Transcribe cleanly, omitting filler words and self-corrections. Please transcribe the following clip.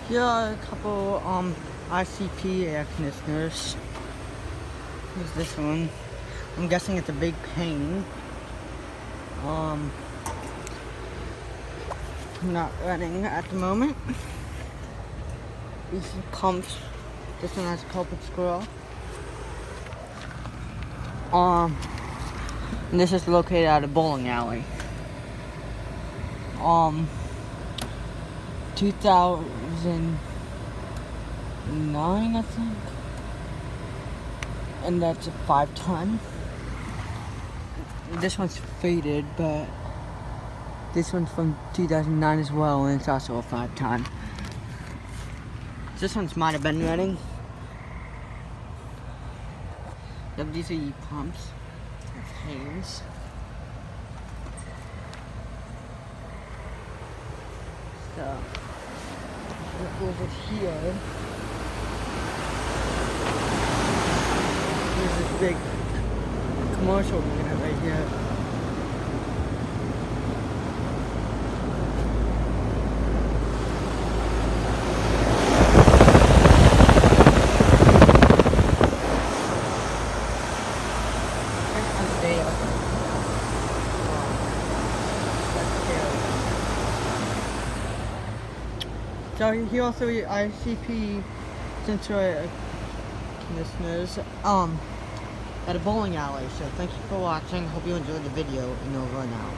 Here are a couple ICP air conditioners. Here's this one. I'm guessing it's a big pain. Not running at the moment. These are pumps. This one has a culprit squirrel. And this is located at a bowling alley. 2009, I think. And that's a 5-ton. This one's faded, but this one's from 2009 as well, and it's also a 5-ton. This one's might have been running. WCE pumps. That's Haynes. So, look over here. There's this big commercial unit right here. So he also ICP sensor listeners at a bowling alley. So thank you for watching. Hope you enjoyed the video, and over and out.